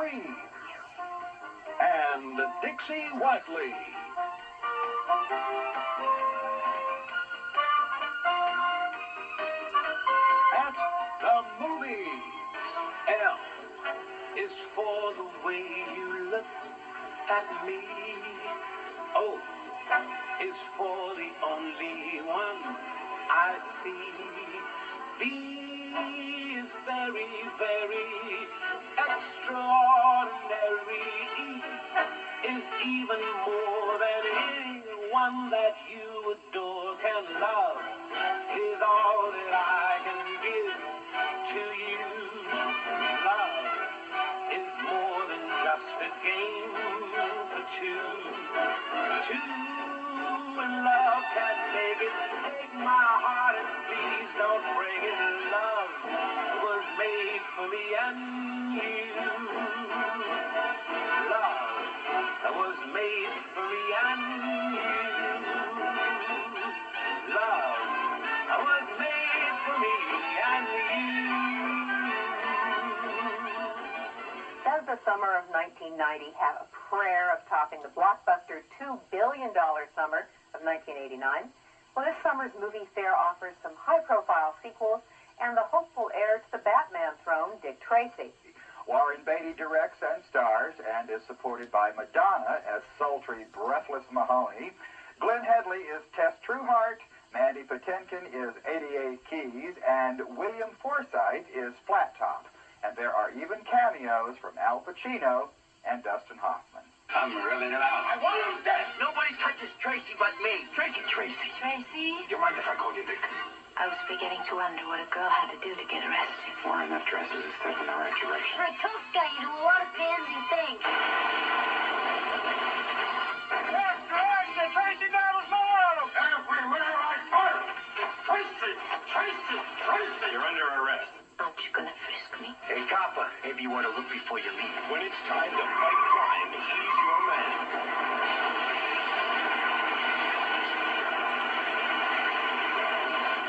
Reed and Dixie Whatley. At the movies. L is for the way you look at me. O is for the only one I see. B is very, very extraordinary. E is even more than anyone that you adore can love. Is all that I can give to you. Love is more than just a game for two. Two in love can make it. Take my heart and please don't break it. Love was made for me and you. Love was made for me and you. Love was made for me and you. Does the summer of 1990 have a prayer of topping the blockbuster $2 billion summer of 1989? Well, this summer's movie fair offers some high-profile sequels and the hopeful heir to the Batman throne, Dick Tracy. Warren Beatty directs and stars and is supported by Madonna as sultry, breathless Mahoney. Glenn Headley is Tess Trueheart. Mandy Patinkin is 88 Keys. And William Forsythe is Flat Top. And there are even cameos from Al Pacino and Dustin Hoffman. I'm really loud. I want him dead. Nobody touches Tracy but me. Tracy. Tracy? Do you mind if I call you Dick? I was beginning to wonder what a girl had to do to get arrested. Wearing that dress is a step in the right direction. For a tough guy, you do a lot of pansy things. Tracy battles Malone! Everywhere I fire! Tracy! You're under arrest. Aren't you gonna frisk me? Hey, copper, maybe you want to look before you leave. When it's time to fight crime, he's your man.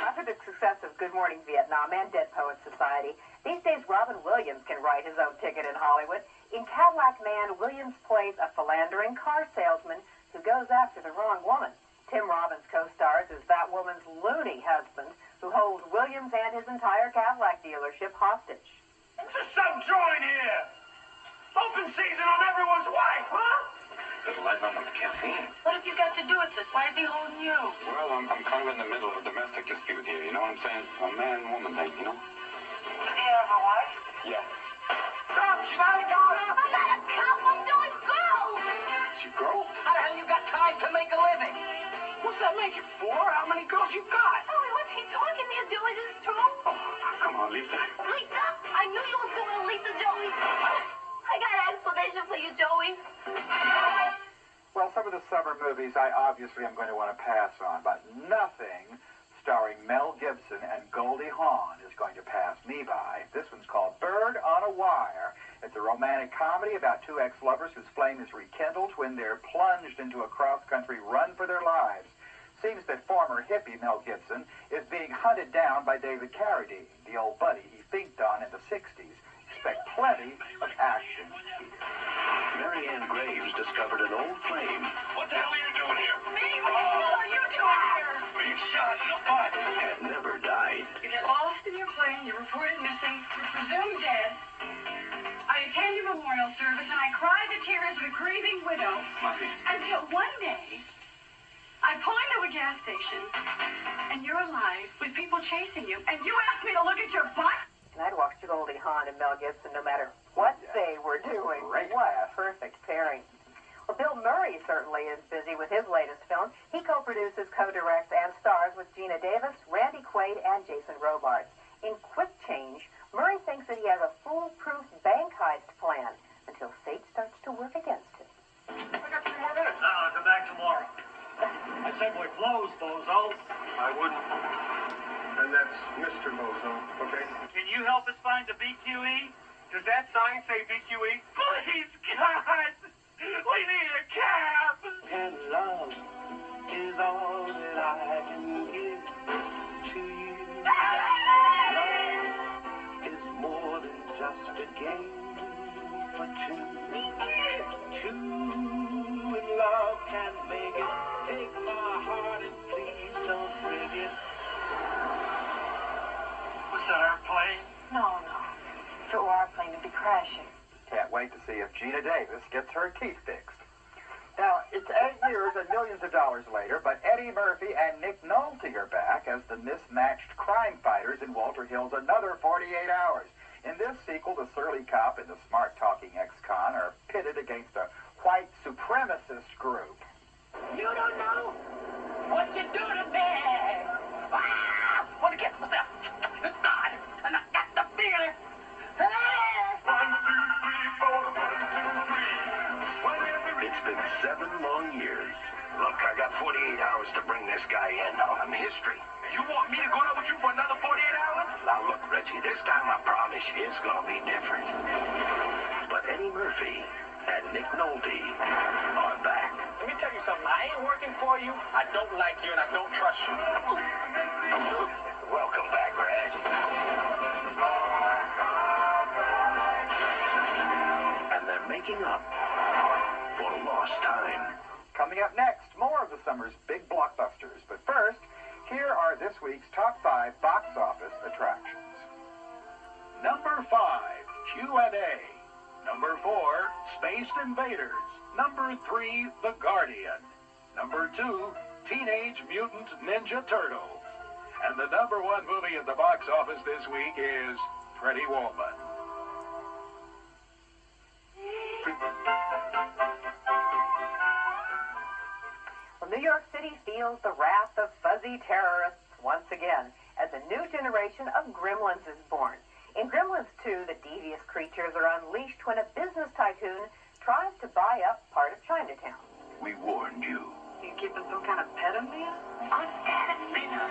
After the success of Good Morning Vietnam and Dead Poets Society, these days Robin Williams can write his own ticket in Hollywood. In Cadillac Man, Williams plays a philandering car salesman who goes after the wrong woman. Tim Robbins co-stars as that woman's loony husband who holds Williams and his entire Cadillac dealership hostage. Just some joint here! Open season on everyone's wife, huh? Little light on with the caffeine. What have you got to do with this? Why is he holding you? Well, I'm kind of in the middle of a domestic dispute here, you know what I'm saying? A man-woman thing, you know? Does he have a wife? Yeah. Stop! She's out of car! I'm not a cop! I'm doing girl! She girl? How the hell you got time to make a living? What's that make it for? How many girls you got? Oh, what's he talking to you? Doing this true? Oh, come on, Lisa. Lisa? I knew you were doing Lisa, Joey. I got an explanation for you, Joey. Well, some of the summer movies I obviously am going to want to pass on, but nothing starring Mel Gibson and Goldie Hawn is going to pass me by. This one's called Bird on a Wire. It's a romantic comedy about two ex-lovers whose flame is rekindled when they're plunged into a cross-country run for their lives. Seems that former hippie Mel Gibson is being hunted down by David Carradine, the old buddy he thinked on in the 60s. Expect plenty of action here. Mary Ann Graves discovered an old flame. What the hell are you doing here? Me? What the hell are you doing here? Being shot in the butt. Had never died. You get lost in your plane, you're reported missing, you're presumed dead. I attend your memorial service and I cry the tears of a grieving widow until one day I pull into a gas station and you're alive with people chasing you and you ask me to look at your butt? And I'd watch Goldie Hawn and Mel Gibson no matter what they were doing. Great What a cast. perfect pairing. Well, Bill Murray certainly is busy with his latest film. He co-produces, co-directs, and stars with Gina Davis, Randy Quaid, and Jason Robards. In Quick Change, Murray thinks that he has a foolproof bank heist plan until fate starts to work against him. I got 3 more minutes. No, I'll come back tomorrow. I said we're closed, bozo. I wouldn't. And that's Mr. Bozo, okay? Can you help us find the BQE? Does that sign say BQE? Please, God! We need a cab! And love is all that I can give to you. Love is more than just a game for two. Two in love can make it. Take my heart and please don't break it. Was that our plane? No. If it were our plane, it'd be crashing. Can't wait to see if Gina Davis gets her teeth fixed. Now, it's 8 years and millions of dollars later, but Eddie Murphy and Nick Nolte are back as the mismatched crime fighters in Walter Hill's Another 48 Hours. In this sequel, the surly cop and the smart-talking ex-con are pitted against a white supremacist group. You don't know what you do to me. Want to get myself. God, and I got the feeling. 1, 2, 3, 4, 1, 2, 3. It's been 7 long years. Look, I got 48 hours to bring this guy in. I'm history. You want me to go out with you for another 48 hours? Now look, Reggie, this time I promise you it's gonna be different. But Eddie Murphy and Nick Nolte are back. Let me tell you something. I ain't working for you. I don't like you, and I don't trust you. Welcome back, Reg. And they're making up for lost time. Coming up next, more of the summer's big blockbusters. But first, here are this week's top 5 box office attractions. Number 5, Q&A. Number 4, Space Invaders. Number 3, The Guardian. Number 2, Teenage Mutant Ninja Turtle. And the number 1 movie at the box office this week is Pretty Woman. Well, New York City feels the wrath of fuzzy terrorists once again as a new generation of gremlins is born. In Gremlins 2, the devious creatures are unleashed when a business tycoon tries to buy up part of Chinatown. We warned you. You keeping some kind of pet in there? Good dad and dinner.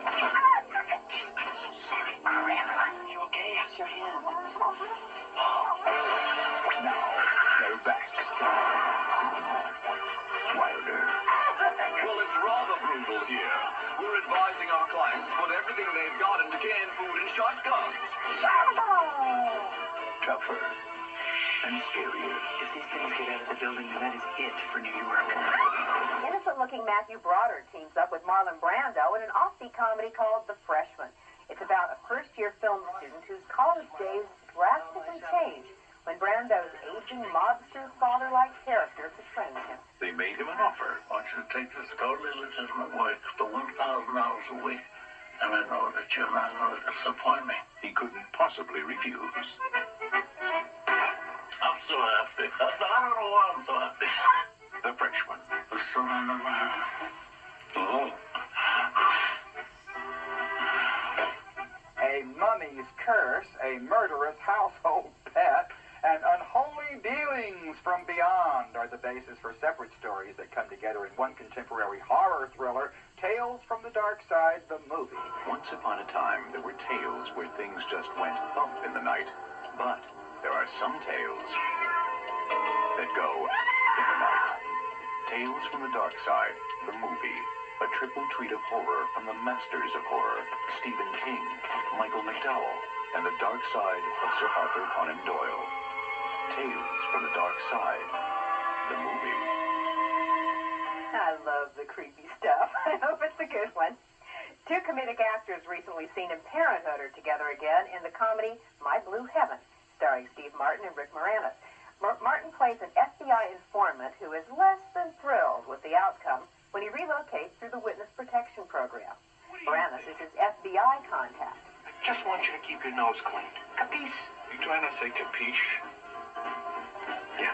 Sorry, Miranda. You okay? How's your hand? Now, they're back. Wilder. Well, it's rather brutal here. We're advising our clients to put everything they've got into canned food and shotguns. Tougher. And scarier. If these things get out of the building, that is it for New York. Innocent-looking Matthew Broderick teams up with Marlon Brando in an offbeat comedy called The Freshman. It's about a first-year film student whose college days drastically change when Brando's aging mobster father-like character befriends him. They made him an offer. I want you to take this totally legitimate work for $1,000 a week, and I know that you're not going to disappoint me. He couldn't possibly refuse. I'm so happy. I don't know why I'm so happy. The Freshman. The sun in the man. Oh. A mummy's curse, a murderous household pet, and unholy dealings from beyond are the basis for separate stories that come together in one contemporary horror thriller, Tales from the Dark Side, the movie. Once upon a time, there were tales where things just went thump in the night. But there are some tales that go in the night. Tales from the Dark Side, the movie. A triple treat of horror from the masters of horror, Stephen King, Michael McDowell, and the dark side of Sir Arthur Conan Doyle. Tales from the Dark Side, the movie. I love the creepy stuff. I hope it's a good one. 2 comedic actors recently seen in Parenthood are together again in the comedy My Blue Heaven, starring Steve Martin and Rick Moranis. Martin plays an FBI informant who is less than thrilled with the outcome when he relocates through the Witness Protection Program. Moranis is his FBI contact. Just want you to keep your nose clean. Capiche? You trying to say capiche? Yeah.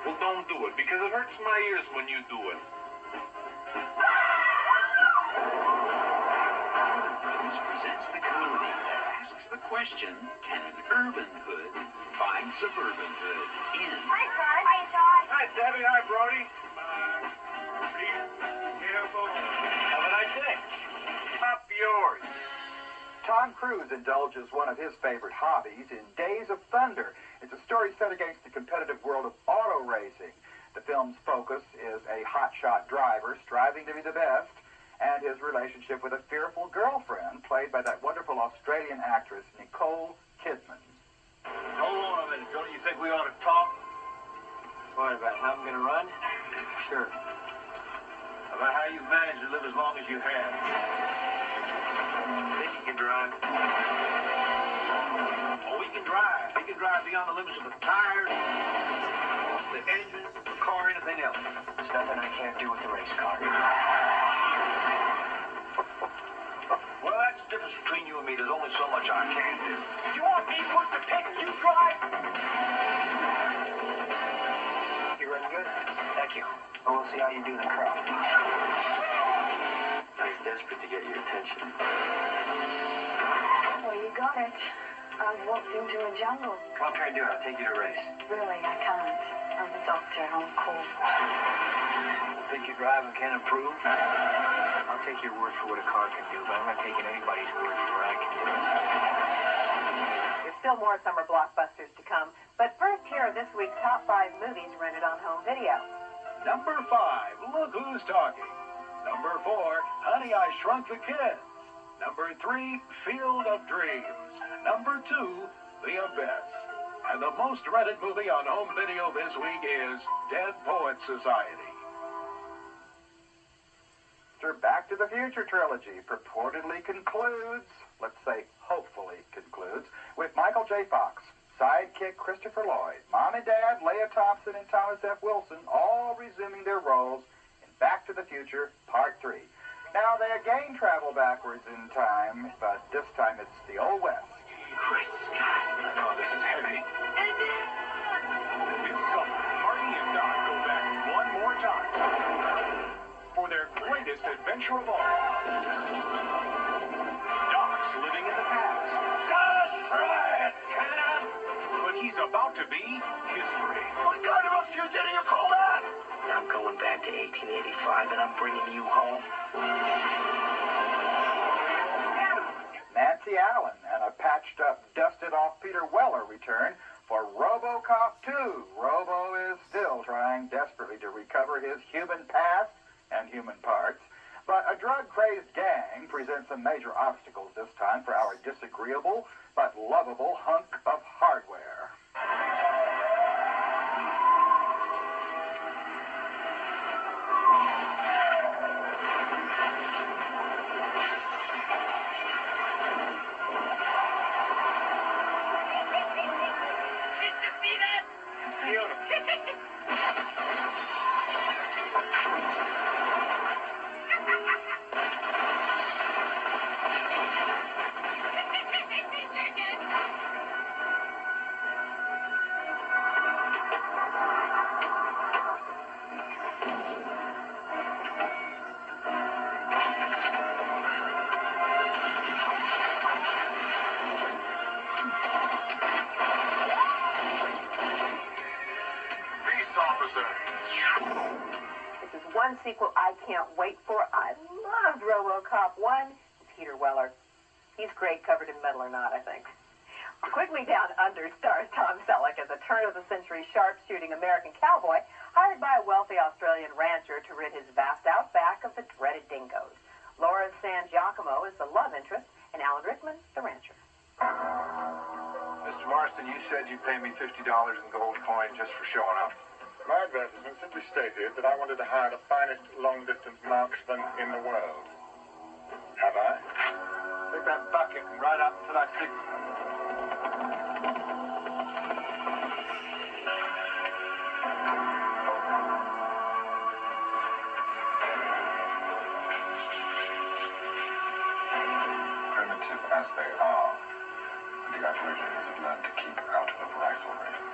Well, don't do it, because it hurts my ears when you do it. Rose presents the comedy that asks the question, can an urban hood find suburban hood in... Hi, Todd. Hi, Todd. Hi, Debbie. Hi, Brody. Be careful. Have a nice day. Up yours. Tom Cruise indulges one of his favorite hobbies in Days of Thunder. It's a story set against the competitive world of auto racing. The film's focus is a hotshot driver striving to be the best, and his relationship with a fearful girlfriend played by that wonderful Australian actress, Nicole Kidman. Hold on a you've managed to live as long as you have. Think you can drive? Oh, he can drive. He can drive beyond the limits of the tires, the engine, the car, anything else. There's nothing I can't do with the race car. Well, that's the difference between you and me. There's only so much I can do. You want me put the pick and you drive? You run good? Thank you. Well, we'll see how you do in the crowd. I was desperate to get your attention. Well, you got it. I walked into a jungle. Come up here and do it. I'll take you to race. Really, I can't. I'm a doctor on call. Think your driving can improve? I'll take your word for what a car can do, but I'm not taking anybody's word for what I can do. There's still more summer blockbusters to come, but first here are this week's top 5 movies rented on home video. Number 5, Look Who's Talking. Number 4, Honey, I Shrunk the Kids. Number 3, Field of Dreams. Number 2, The Abyss. And the most rented movie on home video this week is Dead Poets Society. The Back to the Future trilogy purportedly concludes, let's say hopefully concludes, with Michael J. Fox, sidekick Christopher Lloyd, Mom and Dad, Leah Thompson and Thomas F. Wilson, all resuming their roles in Back to the Future Part 3. Now, they again travel backwards in time, but this time it's the Old West. Great Scott. I know, this is heavy. It's summer. Marty and Doc go back one more time for their greatest adventure of all. Doc's living in the past. Just try it, Ken! But he's about to be history. What kind of a future do you call that? I'm going back to 1885, and I'm bringing you home. Nancy Allen and a patched-up, dusted-off Peter Weller return for RoboCop 2. Robo is still trying desperately to recover his human past and human parts, but a drug-crazed gang presents some major obstacles this time for our disagreeable but lovable hunk of hardware. Did you see that? Beautiful. This is one sequel I can't wait for. I loved RoboCop 1. Peter Weller. He's great, covered in metal or not, I think. Quigley Down Under stars Tom Selleck as a turn-of-the-century sharpshooting American cowboy hired by a wealthy Australian rancher to rid his vast outback of the dreaded dingoes. Laura San Giacomo is the love interest, and Alan Rickman, the rancher. Mr. Marston, you said you'd pay me $50 in gold coin just for showing up. My advertisement simply stated that I wanted to hire the finest long-distance marksman in the world. Have I? Take that bucket and ride out until I signal. Primitive as they are, the Aborigines have learned to keep out of rifle range.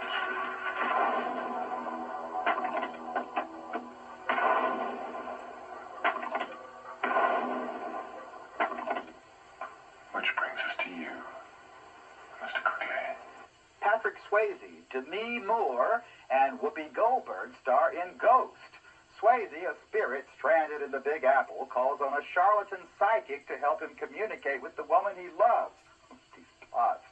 Which brings us to you, Mr. Quigley. Patrick Swayze, Demi Moore, and Whoopi Goldberg star in Ghost. Swayze, a spirit stranded in the Big Apple, calls on a charlatan psychic to help him communicate with the woman he loves. These plots.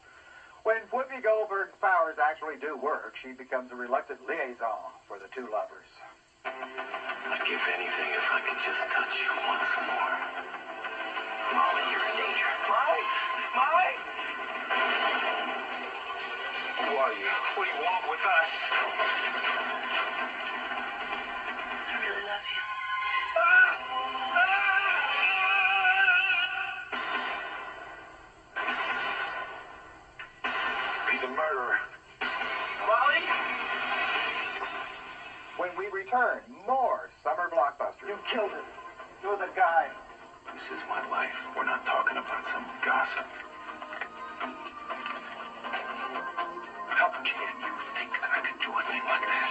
When Whoopi Goldberg's powers actually do work, she becomes a reluctant liaison for the two lovers. I'd give anything if I could just touch you once more. Molly, you're in danger. Molly? Molly? Who are you? What do you want with us? I really love you. He's a murderer. Wally? When we return, more summer blockbusters. You killed him. You're the guy. This is my life. We're not talking about some gossip. How can you think that I could do a thing like that?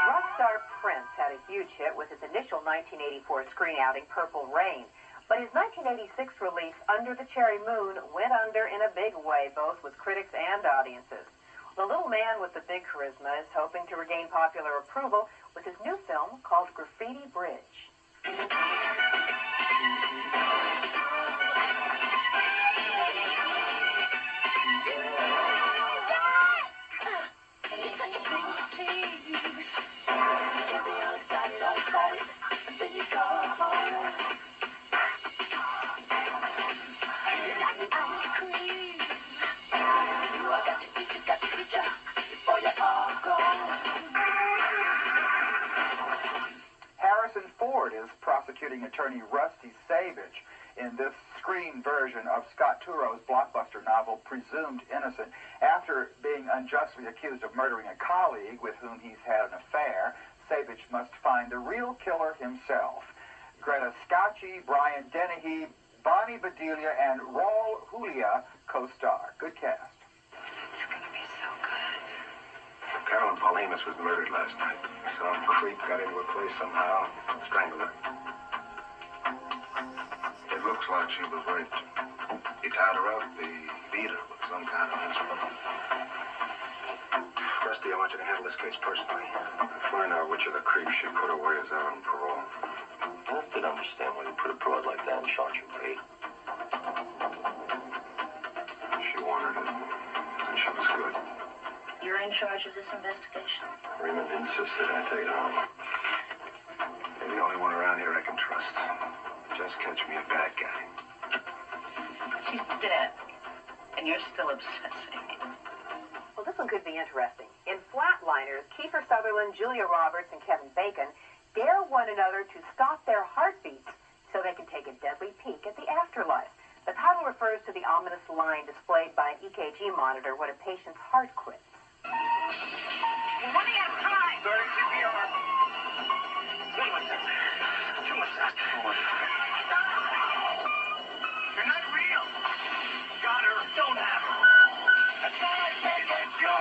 Rockstar Prince had a huge hit with his initial 1984 screen outing, Purple Rain. But his 1986 release, Under the Cherry Moon, went under in a big way, both with critics and audiences. The little man with the big charisma is hoping to regain popular approval with his new film called Graffiti Bridge. Harrison Ford is prosecuting attorney Rusty Savage in this screen version of Scott Turo's blockbuster novel Presumed Innocent. After being unjustly accused of murdering a colleague with whom he's had an affair, Savage must find the real killer himself. Greta Scacchi, Brian Dennehy, Bonnie Bedelia, and Raul Julia co-star. Good cast. It's gonna be so good. Carolyn Paulhamus was murdered last night. Some creep got into her place somehow, strangled her. It looks like she was raped. He tied her up, he beat her with some kind of instrument. Rusty, I want you to handle this case personally. Find out which of the creeps she put away is out on parole. I didn't understand why you put a broad like that in charge of rape. She wanted it, and she was good. You're in charge of this investigation. Raymond insisted I take it home. You're the only one around here I can trust. Just catch me a bad guy. She's dead, and you're still obsessing. Well, this one could be interesting. In Flatliners, Kiefer Sutherland, Julia Roberts, and Kevin Bacon dare one another to stop their heartbeats so they can take a deadly peek at the afterlife. The title refers to the ominous line displayed by an EKG monitor when a patient's heart quits. We're running out of time. Starting CPR. Too much dust. You're not real. Got her. Don't have her. That's all I said. Let's go.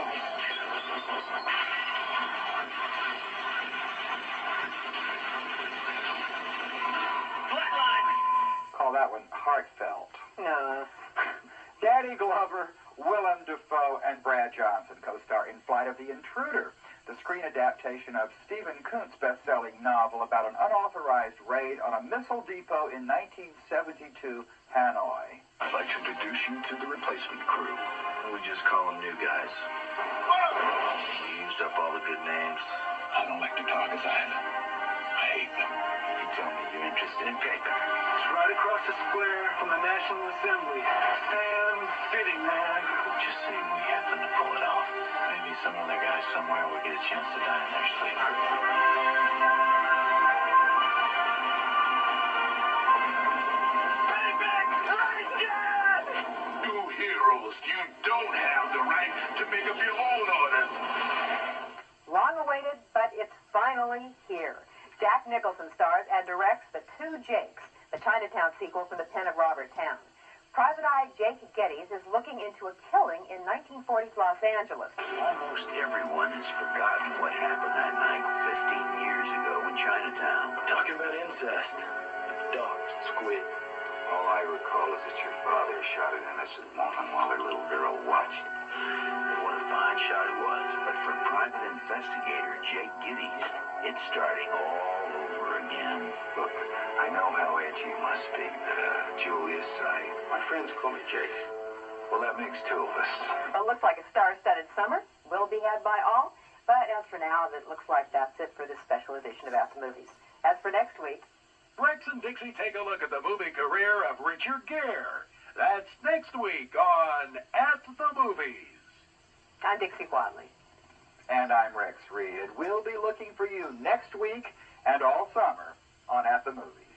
Flatline. Call that one heartfelt. No. Danny Glover, Willem Dafoe, and Brad Johnson co-star in Flight of the Intruder, the screen adaptation of Stephen Kuntz's best-selling novel about an unauthorized raid on a missile depot in 1972 Hanoi. I'd like to introduce you to the replacement crew. We just call them new guys. We used up all the good names. I don't like to talk as I hate them. You tell me you're interested in paper. It's right across the square from the National Assembly. Sam Fitting, man. Just say we happen to pull it off. Maybe some other guy somewhere will get a chance to die in their sleep. You heroes, you don't have the right to make up your own orders. Long awaited, but it's finally here. Jack Nicholson stars and directs The Two Jakes, the Chinatown sequel from the pen of Robert Towne. Private Eye Jake Geddes is looking into a killing in 1940s Los Angeles. Almost everyone has forgotten what happened that night 15 years ago in Chinatown. Talking about incest, dogs, squid. All I recall is that your father shot an innocent woman while her little girl watched. And what a fine shot it was. But for private investigator Jake Geddes, it's starting all over again. Look, I know how edgy you must be. Julius, my friends call me Jake. Well, that makes two of us. Well, it looks like a star-studded summer will be had by all. But as for now, it looks like that's it for this special edition of At the Movies. As for next week, Rex and Dixie take a look at the movie career of Richard Gere. That's next week on At the Movies. I'm Dixie Whatley. And I'm Rex Reed. We'll be looking for you next week and all summer on At the Movies.